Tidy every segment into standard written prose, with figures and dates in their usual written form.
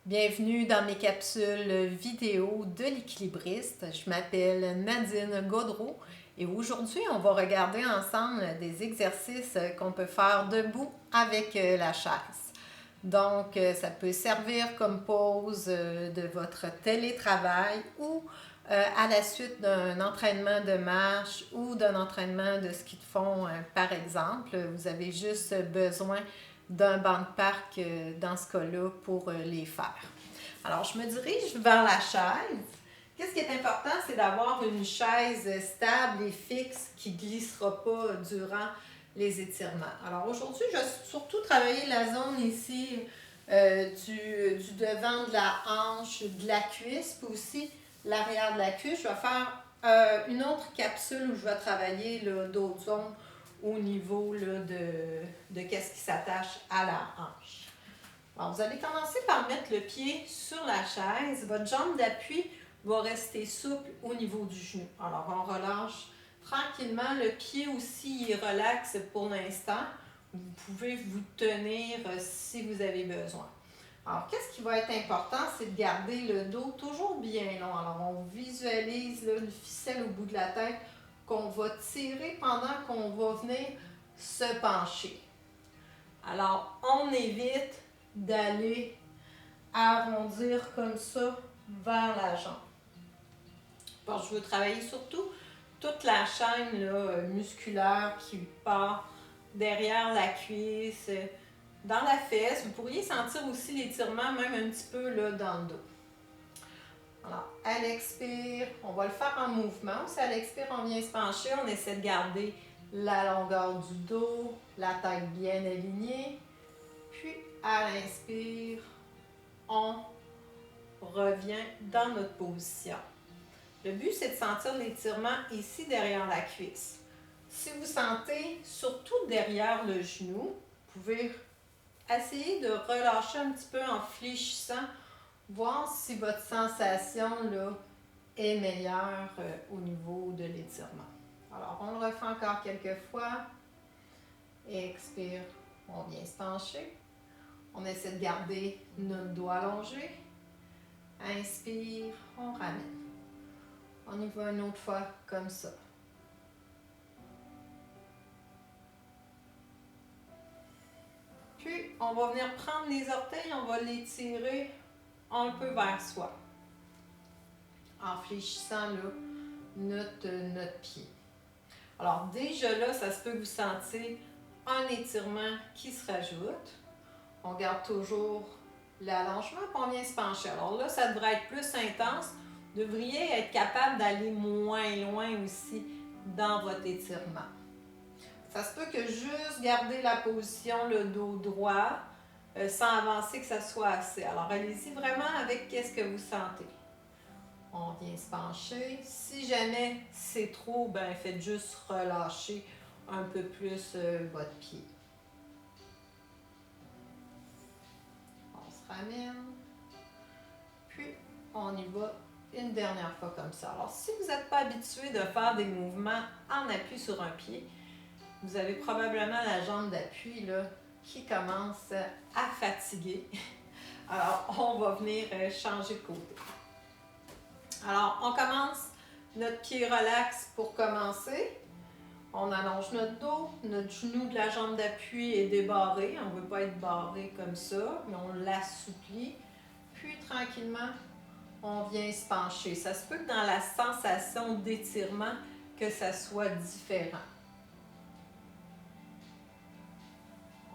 Bienvenue dans mes capsules vidéo de l'équilibriste. Je m'appelle Nadine Gaudreault et aujourd'hui, on va regarder ensemble des exercices qu'on peut faire debout avec la chaise. Donc, ça peut servir comme pause de votre télétravail ou à la suite d'un entraînement de marche ou d'un entraînement de ski de fond, par exemple. Vous avez juste besoin d'un banc de parc dans ce cas-là pour les faire. Alors, je me dirige vers la chaise. Qu'est-ce qui est important, c'est d'avoir une chaise stable et fixe qui ne glissera pas durant les étirements. Alors aujourd'hui, je vais surtout travailler la zone ici du devant de la hanche, de la cuisse, puis aussi l'arrière de la cuisse. Je vais faire une autre capsule où je vais travailler d'autres zones au niveau là, de qu'est-ce qui s'attache à la hanche. Alors, vous allez commencer par mettre le pied sur la chaise. Votre jambe d'appui va rester souple au niveau du genou. Alors, on relâche tranquillement. Le pied aussi, il relaxe pour l'instant. Vous pouvez vous tenir si vous avez besoin. Alors, qu'est-ce qui va être important, c'est de garder le dos toujours bien long. Alors, on visualise là, une ficelle au bout de la tête qu'on va tirer pendant qu'on va venir se pencher. Alors, on évite d'aller arrondir comme ça vers la jambe. Bon, je veux travailler surtout toute la chaîne là, musculaire qui part derrière la cuisse, dans la fesse. Vous pourriez sentir aussi l'étirement même un petit peu là, dans le dos. Alors, à l'expire, on va le faire en mouvement. Aussi, à l'expire, on vient se pencher. On essaie de garder la longueur du dos, la tête bien alignée. Puis, à l'inspire, on revient dans notre position. Le but, c'est de sentir l'étirement ici derrière la cuisse. Si vous sentez, surtout derrière le genou, vous pouvez essayer de relâcher un petit peu en fléchissant, voir si votre sensation là, est meilleure au niveau de l'étirement. Alors, on le refait encore quelques fois. Expire, on vient se pencher. On essaie de garder notre dos allongé. Inspire, on ramène. On y va une autre fois comme ça. Puis, on va venir prendre les orteils, on va les tirer un peu vers soi. En fléchissant là, notre pied. Alors, déjà là, ça se peut que vous sentiez un étirement qui se rajoute. On garde toujours l'allongement, puis on vient se pencher. Alors là, ça devrait être plus intense. Vous devriez être capable d'aller moins loin aussi dans votre étirement. Ça se peut que juste garder la position, le dos droit, sans avancer que ça soit assez. Alors, allez-y vraiment avec qu'est-ce que vous sentez. On vient se pencher. Si jamais c'est trop, ben faites juste relâcher un peu plus votre pied. On se ramène. Puis, on y va une dernière fois comme ça. Alors, si vous n'êtes pas habitué de faire des mouvements en appui sur un pied, vous avez probablement la jambe d'appui là, qui commence à fatiguer. Alors, on va venir changer de côté. Alors, on commence notre pied relax pour commencer. On allonge notre dos, notre genou de la jambe d'appui est débarré. On ne veut pas être barré comme ça, mais on l'assouplit. Puis, tranquillement, on vient se pencher. Ça se peut que dans la sensation d'étirement, que ça soit différent.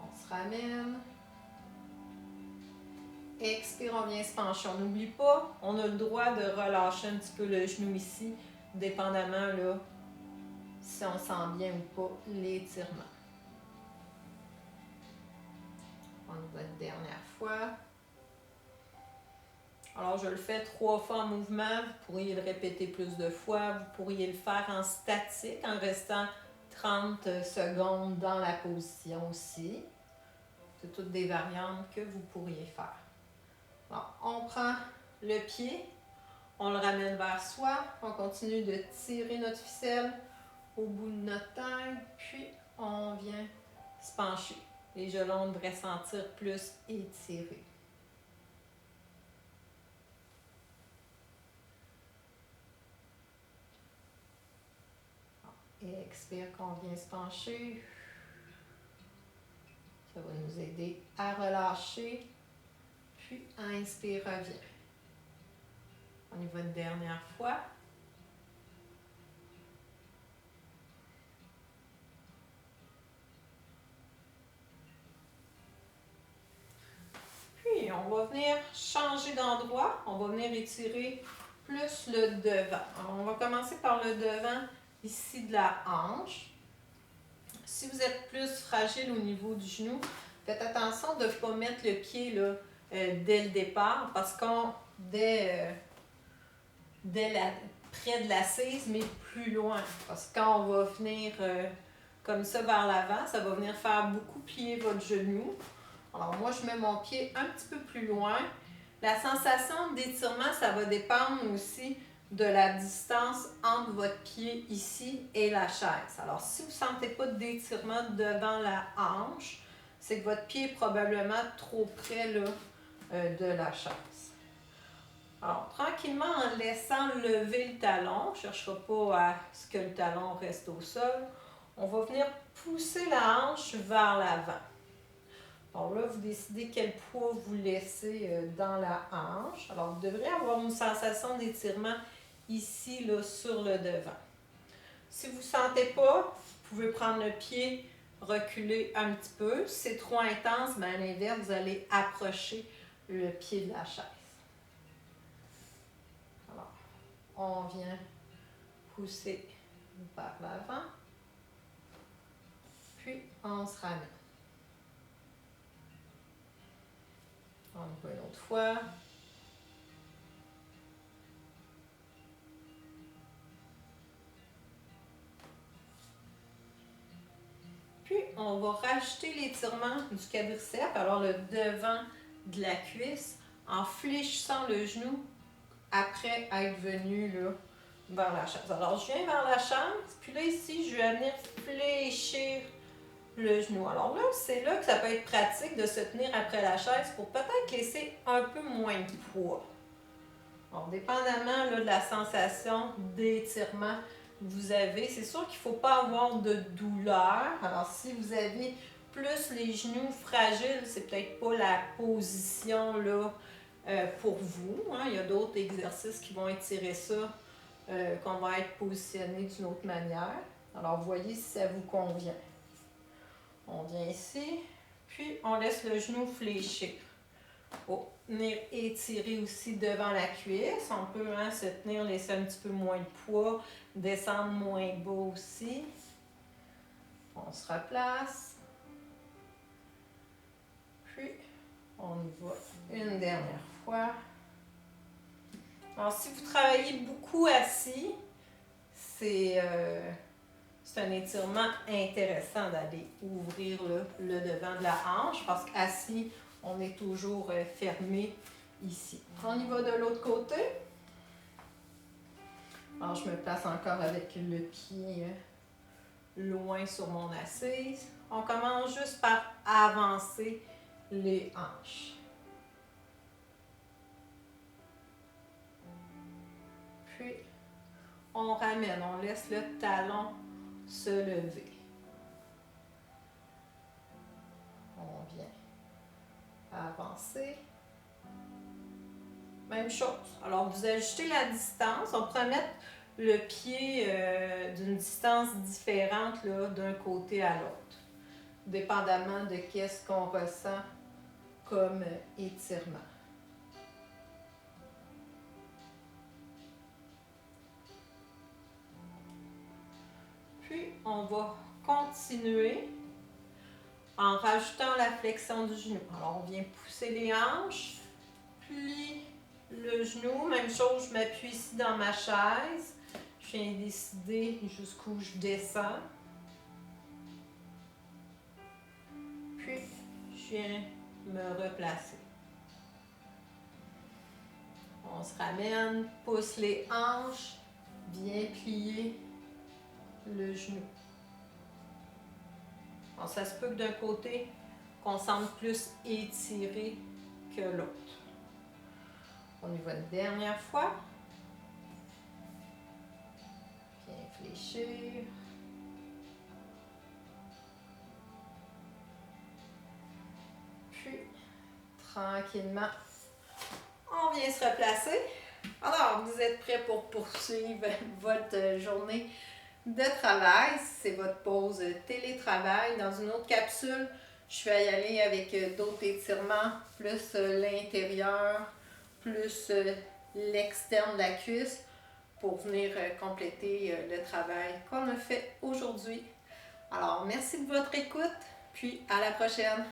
On se ramène. Expire, on vient se pencher. On n'oublie pas, on a le droit de relâcher un petit peu le genou ici, dépendamment là, si on sent bien ou pas l'étirement. On y va une dernière fois. Alors, je le fais 3 fois en mouvement. Vous pourriez le répéter plus de fois. Vous pourriez le faire en statique, en restant 30 secondes dans la position aussi. C'est toutes des variantes que vous pourriez faire. Bon, on prend le pied, on le ramène vers soi, on continue de tirer notre ficelle au bout de notre tête, puis on vient se pencher. Les gelons devraient sentir plus étirés. expire qu'on vient se pencher. Ça va nous aider à relâcher. Puis, inspire, reviens. On y va une dernière fois. Puis, on va venir changer d'endroit. On va venir étirer plus le devant. Alors, on va commencer par le devant ici de la hanche. Si vous êtes plus fragile au niveau du genou, faites attention de ne pas mettre le pied là, dès le départ parce qu'on près de l'assise, mais plus loin. Parce que quand on va venir comme ça vers l'avant, ça va venir faire beaucoup plier votre genou. Alors moi, je mets mon pied un petit peu plus loin. La sensation d'étirement, ça va dépendre aussi de la distance entre votre pied ici et la chaise. Alors, si vous ne sentez pas d'étirement devant la hanche, c'est que votre pied est probablement trop près là, de la chaise. Alors, tranquillement, en laissant lever le talon, on ne cherchera pas à ce que le talon reste au sol, on va venir pousser la hanche vers l'avant. Alors là, vous décidez quel poids vous laissez dans la hanche. Alors, vous devriez avoir une sensation d'étirement ici, là, sur le devant. Si vous ne sentez pas, vous pouvez prendre le pied, reculer un petit peu. Si c'est trop intense, bien, à l'inverse, vous allez approcher le pied de la chaise. Alors, on vient pousser vers l'avant. Puis, on se ramène. On y va une autre fois. Puis, on va rajouter l'étirement du quadriceps, alors le devant de la cuisse, en fléchissant le genou après être venu là, vers la chaise. Alors, je viens vers la chaise, puis là, ici, je vais venir fléchir le genou. Alors là, c'est là que ça peut être pratique de se tenir après la chaise pour peut-être laisser un peu moins de poids. Alors, dépendamment là, de la sensation d'étirement que vous avez, c'est sûr qu'il ne faut pas avoir de douleur. Alors, si vous avez plus les genoux fragiles, c'est peut-être pas la position là, pour vous. Hein. Il y a d'autres exercices qui vont étirer ça, qu'on va être positionné d'une autre manière. Alors, voyez si ça vous convient. On vient ici, puis on laisse le genou fléchir. Pour venir étirer aussi devant la cuisse. On peut se tenir, laisser un petit peu moins de poids, descendre moins bas aussi. On se replace. Puis, on y va une dernière fois. Alors, si vous travaillez beaucoup assis, c'est un étirement intéressant d'aller ouvrir le devant de la hanche parce qu'assis, on est toujours fermé ici. On y va de l'autre côté. Alors, je me place encore avec le pied loin sur mon assise. On commence juste par avancer les hanches. Puis, on ramène, on laisse le talon se lever. On vient avancer. Même chose. Alors, vous ajustez la distance. On pourrait mettre le pied d'une distance différente d'un côté à l'autre, dépendamment de qu'est-ce qu'on ressent comme étirement. Puis, on va continuer en rajoutant la flexion du genou. Alors, on vient pousser les hanches, plie le genou. Même chose, je m'appuie ici dans ma chaise. Je viens décider jusqu'où je descends. Puis, je viens me replacer. On se ramène, pousse les hanches, bien plier le genou. Alors, ça se peut que d'un côté, qu'on sente plus étiré que l'autre. On y va une dernière fois. Bien fléchir. tranquillement, on vient se replacer. Alors, vous êtes prêts pour poursuivre votre journée de travail. C'est votre pause télétravail. Dans une autre capsule, je vais y aller avec d'autres étirements, plus l'intérieur, plus l'externe de la cuisse pour venir compléter le travail qu'on a fait aujourd'hui. Alors, merci de votre écoute, puis à la prochaine.